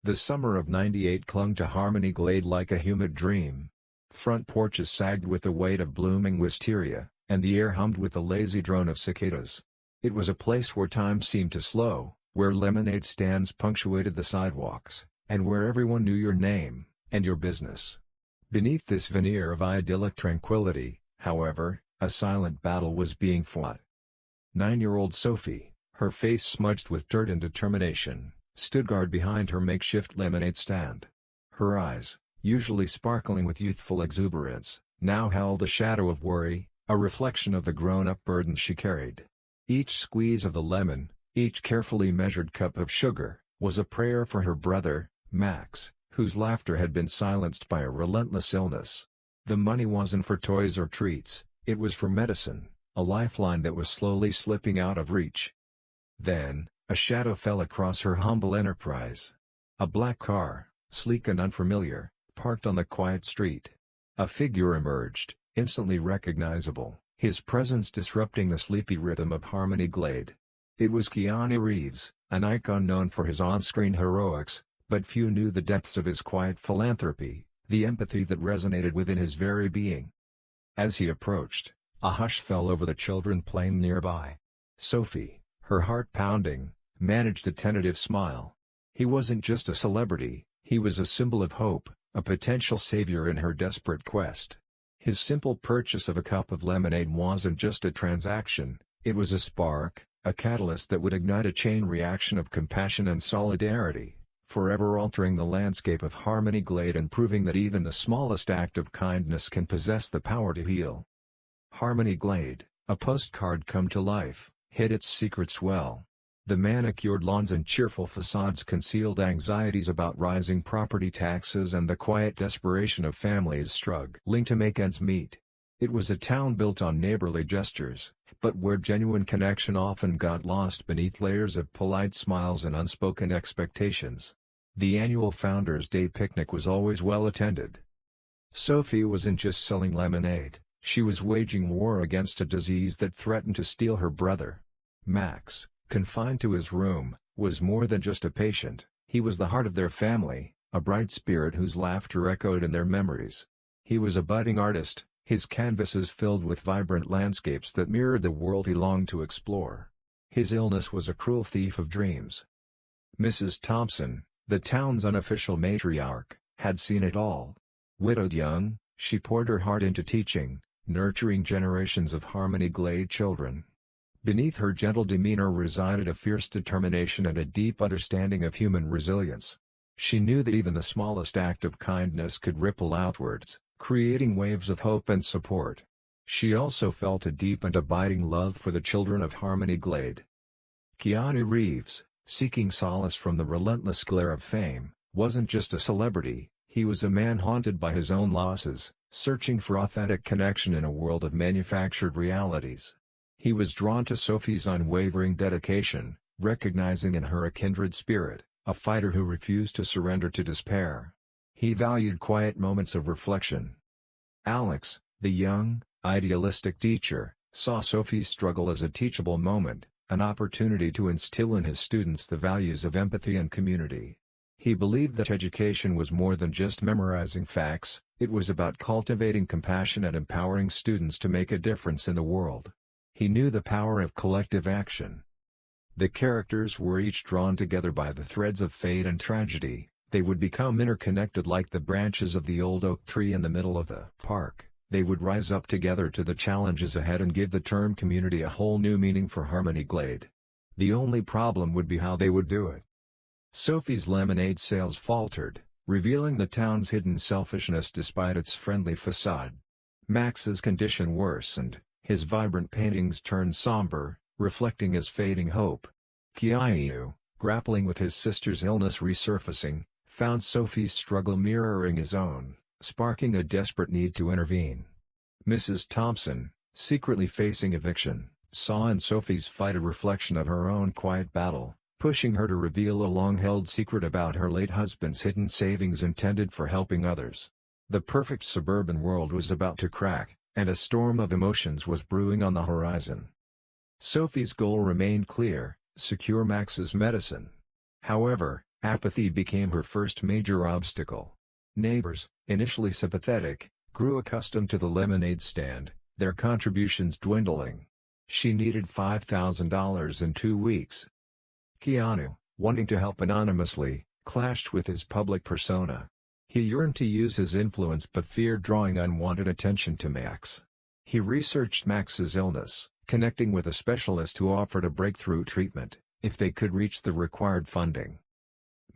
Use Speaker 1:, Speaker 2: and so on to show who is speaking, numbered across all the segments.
Speaker 1: The summer of '98 clung to Harmony Glade like a humid dream. Front porches sagged with the weight of blooming wisteria, and the air hummed with the lazy drone of cicadas. It was a place where time seemed to slow, where lemonade stands punctuated the sidewalks, and where everyone knew your name, and your business. Beneath this veneer of idyllic tranquility, however, a silent battle was being fought. 9-year-old Sophie, her face smudged with dirt and determination, stood guard behind her makeshift lemonade stand. Her eyes, usually sparkling with youthful exuberance, now held a shadow of worry, a reflection of the grown-up burdens she carried. Each squeeze of the lemon, each carefully measured cup of sugar, was a prayer for her brother, Max, whose laughter had been silenced by a relentless illness. The money wasn't for toys or treats, it was for medicine, a lifeline that was slowly slipping out of reach. Then, a shadow fell across her humble enterprise. A black car, sleek and unfamiliar, parked on the quiet street. A figure emerged, instantly recognizable, his presence disrupting the sleepy rhythm of Harmony Glade. It was Keanu Reeves, an icon known for his on-screen heroics, but few knew the depths of his quiet philanthropy, the empathy that resonated within his very being. As he approached, a hush fell over the children playing nearby. Sophie, her heart pounding, managed a tentative smile. He wasn't just a celebrity, he was a symbol of hope, a potential savior in her desperate quest. His simple purchase of a cup of lemonade wasn't just a transaction, it was a spark, a catalyst that would ignite a chain reaction of compassion and solidarity, forever altering the landscape of Harmony Glade and proving that even the smallest act of kindness can possess the power to heal. Harmony Glade, a postcard come to life, hid its secrets well. The manicured lawns and cheerful facades concealed anxieties about rising property taxes and the quiet desperation of families struggling to make ends meet. It was a town built on neighborly gestures, but where genuine connection often got lost beneath layers of polite smiles and unspoken expectations. The annual Founders' Day picnic was always well attended. Sophie wasn't just selling lemonade, she was waging war against a disease that threatened to steal her brother. Max, confined to his room, was more than just a patient, he was the heart of their family, a bright spirit whose laughter echoed in their memories. He was a budding artist, his canvases filled with vibrant landscapes that mirrored the world he longed to explore. His illness was a cruel thief of dreams. Mrs. Thompson, the town's unofficial matriarch, had seen it all. Widowed young, she poured her heart into teaching, nurturing generations of Harmony Glade children. Beneath her gentle demeanor resided a fierce determination and a deep understanding of human resilience. She knew that even the smallest act of kindness could ripple outwards, creating waves of hope and support. She also felt a deep and abiding love for the children of Harmony Glade. Keanu Reeves, seeking solace from the relentless glare of fame, wasn't just a celebrity, he was a man haunted by his own losses, searching for authentic connection in a world of manufactured realities. He was drawn to Sophie's unwavering dedication, recognizing in her a kindred spirit, a fighter who refused to surrender to despair. He valued quiet moments of reflection. Alex, the young, idealistic teacher, saw Sophie's struggle as a teachable moment, an opportunity to instill in his students the values of empathy and community. He believed that education was more than just memorizing facts, it was about cultivating compassion and empowering students to make a difference in the world. He knew the power of collective action. The characters were each drawn together by the threads of fate and tragedy, they would become interconnected like the branches of the old oak tree in the middle of the park, they would rise up together to the challenges ahead and give the term community a whole new meaning for Harmony Glade. The only problem would be how they would do it. Sophie's lemonade sales faltered, revealing the town's hidden selfishness despite its friendly facade. Max's condition worsened, his vibrant paintings turned somber, reflecting his fading hope. Keanu, grappling with his sister's illness resurfacing, found Sophie's struggle mirroring his own, sparking a desperate need to intervene. Mrs. Thompson, secretly facing eviction, saw in Sophie's fight a reflection of her own quiet battle, pushing her to reveal a long-held secret about her late husband's hidden savings intended for helping others. The perfect suburban world was about to crack, and a storm of emotions was brewing on the horizon. Sophie's goal remained clear, secure Max's medicine. However, Apathy became her first major obstacle. Neighbors, initially sympathetic, grew accustomed to the lemonade stand, their contributions dwindling. She needed $5,000 in 2 weeks. Keanu, wanting to help anonymously, clashed with his public persona. He yearned to use his influence but feared drawing unwanted attention to Max. He researched Max's illness, connecting with a specialist who offered a breakthrough treatment, if they could reach the required funding.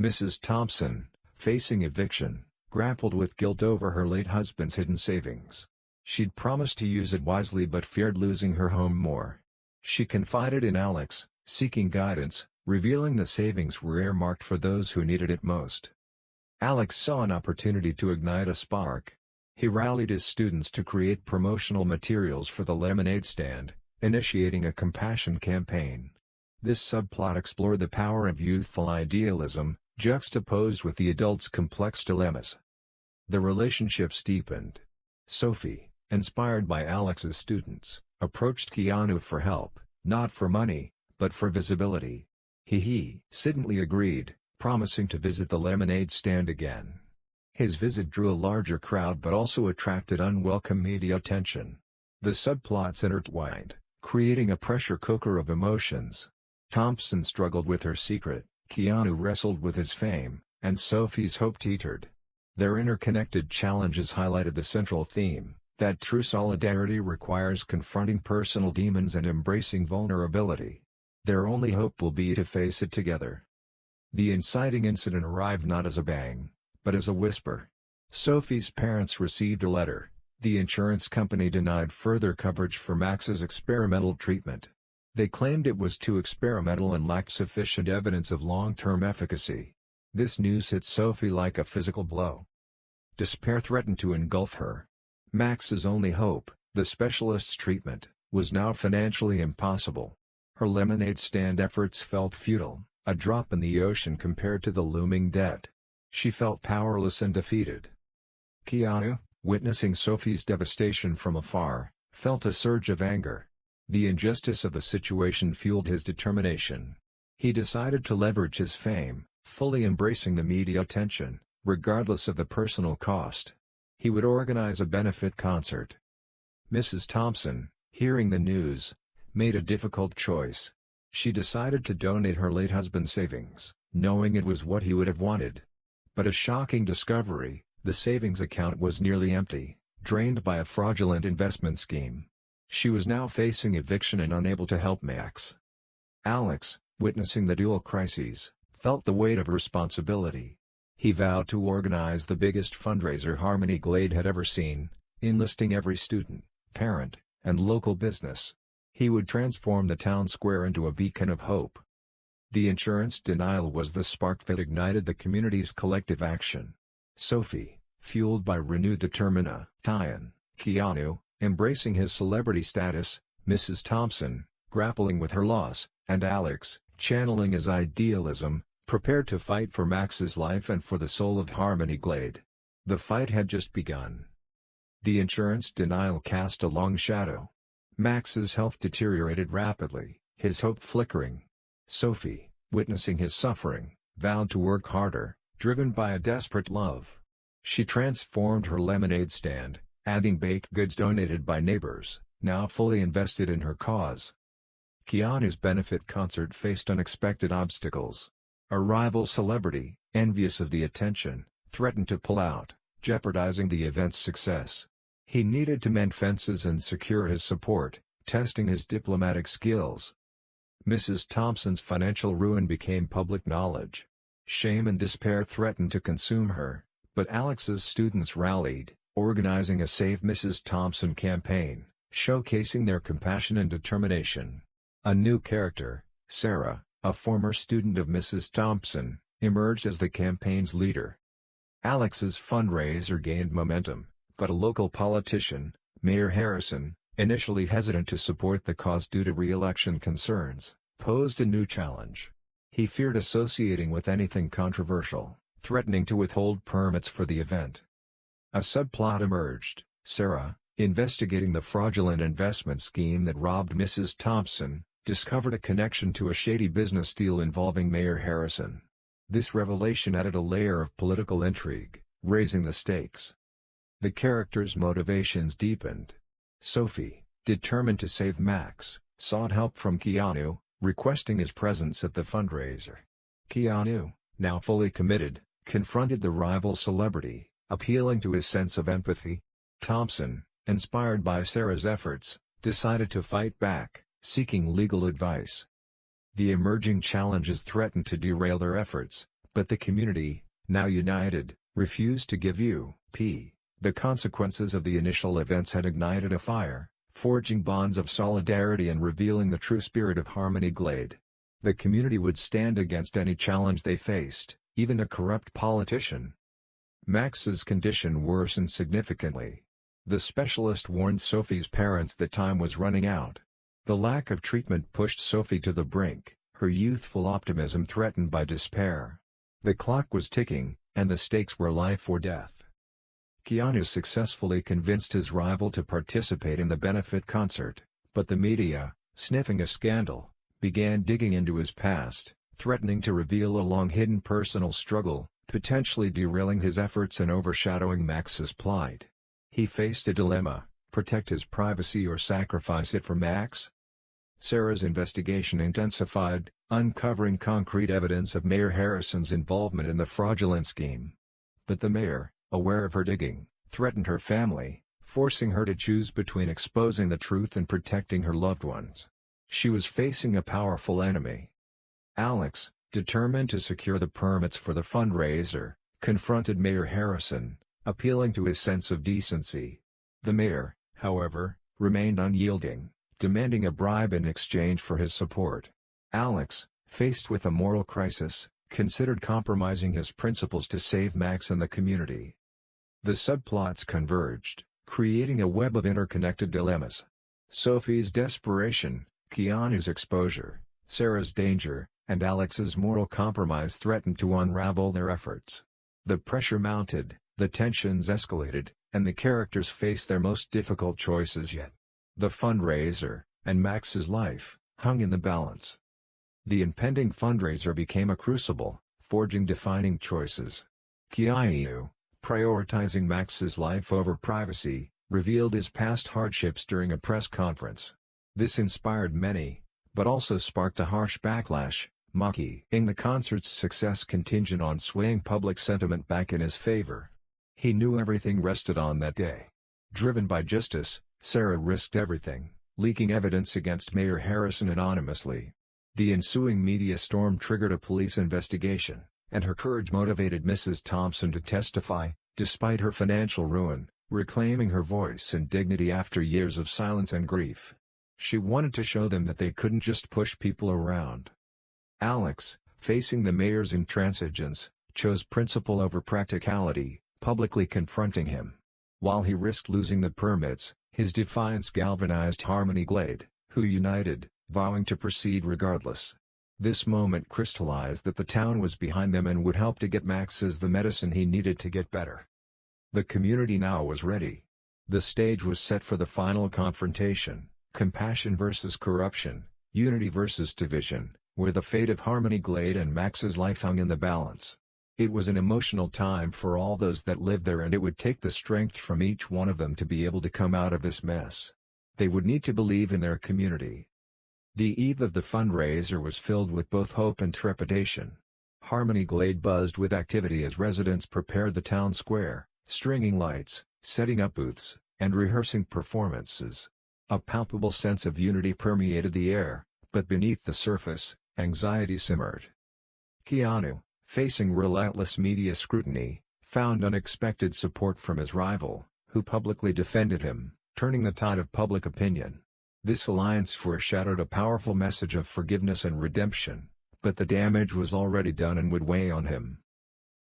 Speaker 1: Mrs. Thompson, facing eviction, grappled with guilt over her late husband's hidden savings. She'd promised to use it wisely but feared losing her home more. She confided in Alex, seeking guidance, revealing the savings were earmarked for those who needed it most. Alex saw an opportunity to ignite a spark. He rallied his students to create promotional materials for the lemonade stand, initiating a compassion campaign. This subplot explored the power of youthful idealism, juxtaposed with the adult's complex dilemmas. The relationship deepened. Sophie, inspired by Alex's students, approached Keanu for help, not for money, but for visibility. He instantly agreed, promising to visit the lemonade stand again. His visit drew a larger crowd but also attracted unwelcome media attention. The subplots intertwined, creating a pressure cooker of emotions. Thompson struggled with her secret, Keanu wrestled with his fame, and Sophie's hope teetered. Their interconnected challenges highlighted the central theme, that true solidarity requires confronting personal demons and embracing vulnerability. Their only hope will be to face it together. The inciting incident arrived not as a bang, but as a whisper. Sophie's parents received a letter. The insurance company denied further coverage for Max's experimental treatment. They claimed it was too experimental and lacked sufficient evidence of long-term efficacy. This news hit Sophie like a physical blow. Despair threatened to engulf her. Max's only hope, the specialist's treatment, was now financially impossible. Her lemonade stand efforts felt futile, a drop in the ocean compared to the looming debt. She felt powerless and defeated. Keanu, witnessing Sophie's devastation from afar, felt a surge of anger. The injustice of the situation fueled his determination. He decided to leverage his fame, fully embracing the media attention, regardless of the personal cost. He would organize a benefit concert. Mrs. Thompson, hearing the news, made a difficult choice. She decided to donate her late husband's savings, knowing it was what he would have wanted. But a shocking discovery, the savings account was nearly empty, drained by a fraudulent investment scheme. She was now facing eviction and unable to help Max. Alex, witnessing the dual crises, felt the weight of responsibility. He vowed to organize the biggest fundraiser Harmony Glade had ever seen, enlisting every student, parent, and local business. He would transform the town square into a beacon of hope. The insurance denial was the spark that ignited the community's collective action. Sophie, fueled by renewed determination, Keanu, embracing his celebrity status, Mrs. Thompson, grappling with her loss, and Alex, channeling his idealism, prepared to fight for Max's life and for the soul of Harmony Glade. The fight had just begun. The insurance denial cast a long shadow. Max's health deteriorated rapidly, his hope flickering. Sophie, witnessing his suffering, vowed to work harder, driven by a desperate love. She transformed her lemonade stand, adding baked goods donated by neighbors, now fully invested in her cause. Keanu's benefit concert faced unexpected obstacles. A rival celebrity, envious of the attention, threatened to pull out, jeopardizing the event's success. He needed to mend fences and secure his support, testing his diplomatic skills. Mrs. Thompson's financial ruin became public knowledge. Shame and despair threatened to consume her, but Alex's students rallied, organizing a Save Mrs. Thompson campaign, showcasing their compassion and determination. A new character, Sarah, a former student of Mrs. Thompson, emerged as the campaign's leader. Alex's fundraiser gained momentum, but a local politician, Mayor Harrison, initially hesitant to support the cause due to re-election concerns, posed a new challenge. He feared associating with anything controversial, threatening to withhold permits for the event. A subplot emerged, Sarah, investigating the fraudulent investment scheme that robbed Mrs. Thompson, discovered a connection to a shady business deal involving Mayor Harrison. This revelation added a layer of political intrigue, raising the stakes. The characters' motivations deepened. Sophie, determined to save Max, sought help from Keanu, requesting his presence at the fundraiser. Keanu, now fully committed, confronted the rival celebrity, appealing to his sense of empathy. Thompson, inspired by Sarah's efforts, decided to fight back, seeking legal advice. The emerging challenges threatened to derail their efforts, but the community, now united, refused to give up. The consequences of the initial events had ignited a fire, forging bonds of solidarity and revealing the true spirit of Harmony Glade. The community would stand against any challenge they faced, even a corrupt politician. Max's condition worsened significantly. The specialist warned Sophie's parents that time was running out. The lack of treatment pushed Sophie to the brink, her youthful optimism threatened by despair. The clock was ticking, and the stakes were life or death. Keanu successfully convinced his rival to participate in the benefit concert, but the media, sniffing a scandal, began digging into his past, threatening to reveal a long-hidden personal struggle, potentially derailing his efforts and overshadowing Max's plight. He faced a dilemma: protect his privacy or sacrifice it for Max? Sarah's investigation intensified, uncovering concrete evidence of Mayor Harrison's involvement in the fraudulent scheme. But the mayor, aware of her digging, threatened her family, forcing her to choose between exposing the truth and protecting her loved ones. She was facing a powerful enemy. Alex, determined to secure the permits for the fundraiser, confronted Mayor Harrison, appealing to his sense of decency. The mayor, however, remained unyielding, demanding a bribe in exchange for his support. Alex, faced with a moral crisis, considered compromising his principles to save Max and the community. The subplots converged, creating a web of interconnected dilemmas. Sophie's desperation, Keanu's exposure, Sarah's danger, and Alex's moral compromise threatened to unravel their efforts. The pressure mounted, the tensions escalated, and the characters faced their most difficult choices yet. The fundraiser, and Max's life, hung in the balance. The impending fundraiser became a crucible, forging defining choices. Keanu, prioritizing Max's life over privacy, revealed his past hardships during a press conference. This inspired many, but also sparked a harsh backlash, making the concert's success contingent on swaying public sentiment back in his favor. He knew everything rested on that day. Driven by justice, Sarah risked everything, leaking evidence against Mayor Harrison anonymously. The ensuing media storm triggered a police investigation, and her courage motivated Mrs. Thompson to testify, despite her financial ruin, reclaiming her voice and dignity after years of silence and grief. She wanted to show them that they couldn't just push people around. Alex, facing the mayor's intransigence, chose principle over practicality, publicly confronting him. While he risked losing the permits, his defiance galvanized Harmony Glade, who united, vowing to proceed regardless. This moment crystallized that the town was behind them and would help to get Max's the medicine he needed to get better. The community now was ready. The stage was set for the final confrontation, compassion versus corruption, unity versus division, where the fate of Harmony Glade and Max's life hung in the balance. It was an emotional time for all those that lived there, and it would take the strength from each one of them to be able to come out of this mess. They would need to believe in their community. The eve of the fundraiser was filled with both hope and trepidation. Harmony Glade buzzed with activity as residents prepared the town square, stringing lights, setting up booths, and rehearsing performances. A palpable sense of unity permeated the air, but beneath the surface, anxiety simmered. Keanu, facing relentless media scrutiny, found unexpected support from his rival, who publicly defended him, turning the tide of public opinion. This alliance foreshadowed a powerful message of forgiveness and redemption, but the damage was already done and would weigh on him.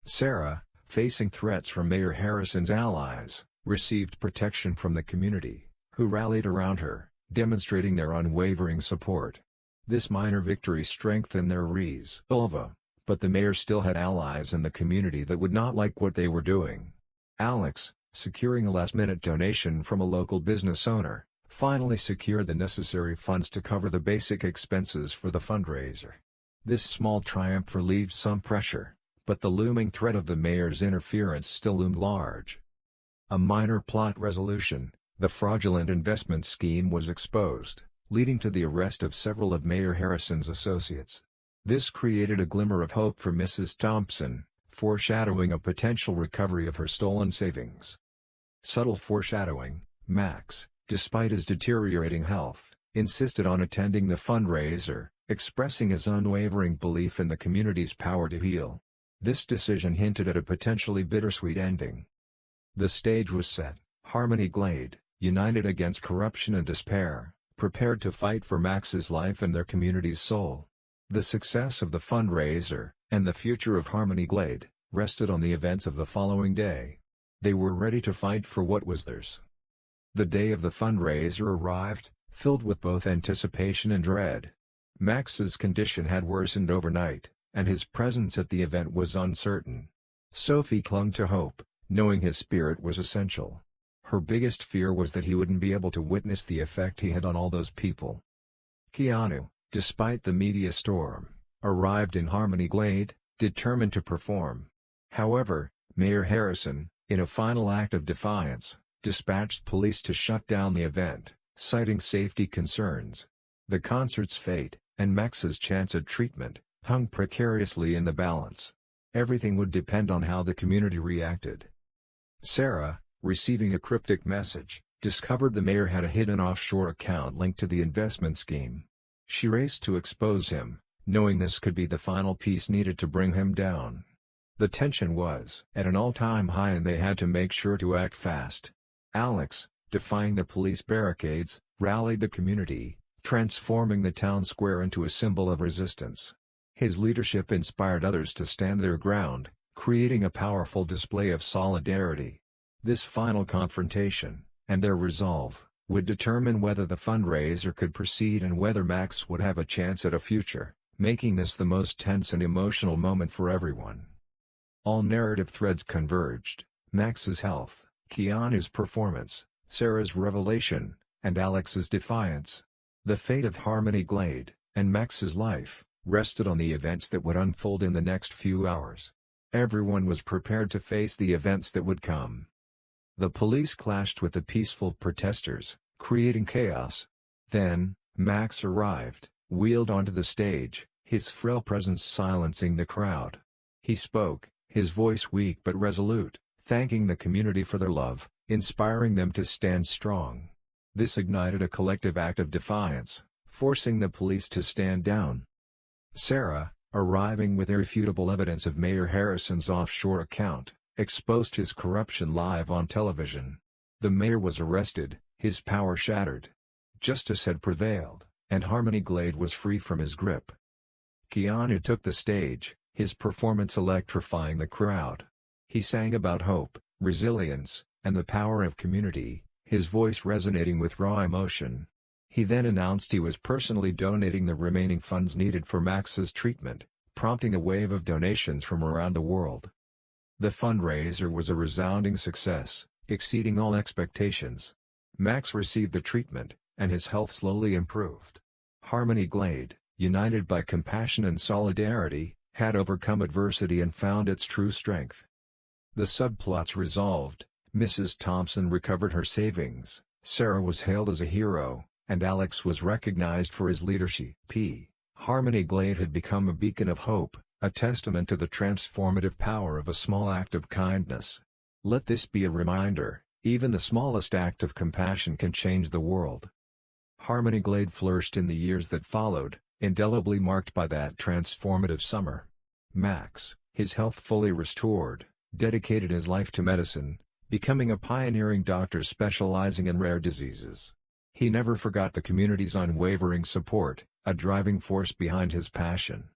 Speaker 1: Sarah, facing threats from Mayor Harrison's allies, received protection from the community, who rallied around her, demonstrating their unwavering support. This minor victory strengthened their resolve, but the mayor still had allies in the community that would not like what they were doing. Alex, securing a last-minute donation from a local business owner, finally secured the necessary funds to cover the basic expenses for the fundraiser. This small triumph relieved some pressure, But the looming threat of the mayor's interference still loomed large. A minor plot resolution, the fraudulent investment scheme was exposed, leading to the arrest of several of Mayor Harrison's associates. This created a glimmer of hope for Mrs. Thompson, foreshadowing a potential recovery of her stolen savings. Subtle foreshadowing, Max, despite his deteriorating health, insisted on attending the fundraiser, expressing his unwavering belief in the community's power to heal. This decision hinted at a potentially bittersweet ending. The stage was set, Harmony Glade, united against corruption and despair, prepared to fight for Max's life and their community's soul. The success of the fundraiser, and the future of Harmony Glade, rested on the events of the following day. They were ready to fight for what was theirs. The day of the fundraiser arrived, filled with both anticipation and dread. Max's condition had worsened overnight, and his presence at the event was uncertain. Sophie clung to hope, knowing his spirit was essential. Her biggest fear was that he wouldn't be able to witness the effect he had on all those people. Keanu, despite the media storm, arrived in Harmony Glade, determined to perform. However, Mayor Harrison, in a final act of defiance, dispatched police to shut down the event, citing safety concerns. The concert's fate, and Max's chance at treatment, hung precariously in the balance. Everything would depend on how the community reacted. Sarah, receiving a cryptic message, discovered the mayor had a hidden offshore account linked to the investment scheme. She raced to expose him, knowing this could be the final piece needed to bring him down. The tension was at an all-time high and they had to make sure to act fast. Alex, defying the police barricades, rallied the community, transforming the town square into a symbol of resistance. His leadership inspired others to stand their ground, creating a powerful display of solidarity. This final confrontation, and their resolve, would determine whether the fundraiser could proceed and whether Max would have a chance at a future, making this the most tense and emotional moment for everyone. All narrative threads converged: Max's health, Keanu's performance, Sarah's revelation, and Alex's defiance. The fate of Harmony Glade, and Max's life, rested on the events that would unfold in the next few hours. Everyone was prepared to face the events that would come. The police clashed with the peaceful protesters, creating chaos. Then, Max arrived, wheeled onto the stage, his frail presence silencing the crowd. He spoke, his voice weak but resolute, thanking the community for their love, inspiring them to stand strong. This ignited a collective act of defiance, forcing the police to stand down. Sarah, arriving with irrefutable evidence of Mayor Harrison's offshore account, exposed his corruption live on television. The mayor was arrested, his power shattered. Justice had prevailed, and Harmony Glade was free from his grip. Keanu took the stage, his performance electrifying the crowd. He sang about hope, resilience, and the power of community, his voice resonating with raw emotion. He then announced he was personally donating the remaining funds needed for Max's treatment, prompting a wave of donations from around the world. The fundraiser was a resounding success, exceeding all expectations. Max received the treatment, and his health slowly improved. Harmony Glade, united by compassion and solidarity, had overcome adversity and found its true strength. The subplots resolved: Mrs. Thompson recovered her savings, Sarah was hailed as a hero, and Alex was recognized for his leadership. Harmony Glade had become a beacon of hope, a testament to the transformative power of a small act of kindness. Let this be a reminder: even the smallest act of compassion can change the world. Harmony Glade flourished in the years that followed, indelibly marked by that transformative summer. Max, his health fully restored, dedicated his life to medicine, becoming a pioneering doctor specializing in rare diseases. He never forgot the community's unwavering support, a driving force behind his passion.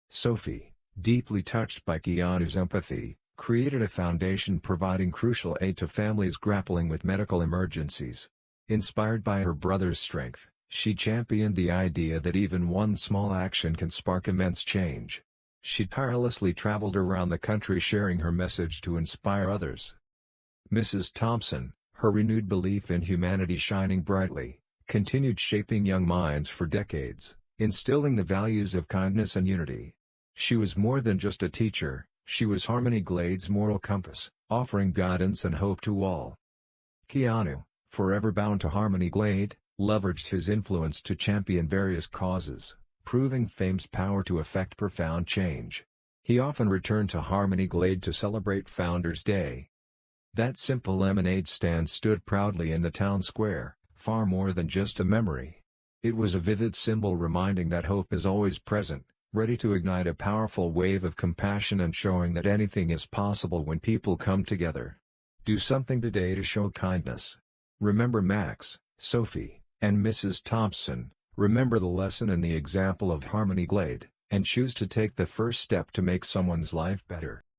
Speaker 1: Sophie, deeply touched by Keanu's empathy, created a foundation providing crucial aid to families grappling with medical emergencies. Inspired by her brother's strength, she championed the idea that even one small action can spark immense change. She tirelessly traveled around the country sharing her message to inspire others. Mrs. Thompson, her renewed belief in humanity shining brightly, continued shaping young minds for decades, instilling the values of kindness and unity. She was more than just a teacher, She was Harmony Glade's moral compass, offering guidance and hope to all. Keanu, forever bound to Harmony Glade, leveraged his influence to champion various causes, proving fame's power to effect profound change. He often returned to Harmony Glade to celebrate Founders Day. That simple lemonade stand stood proudly in the town square, far more than just a memory. It was a vivid symbol reminding that hope is always present, ready to ignite a powerful wave of compassion and showing that anything is possible when people come together. Do something today to show kindness. Remember Max, Sophie, and Mrs. Thompson. Remember the lesson and the example of Harmony Glade, and choose to take the first step to make someone's life better.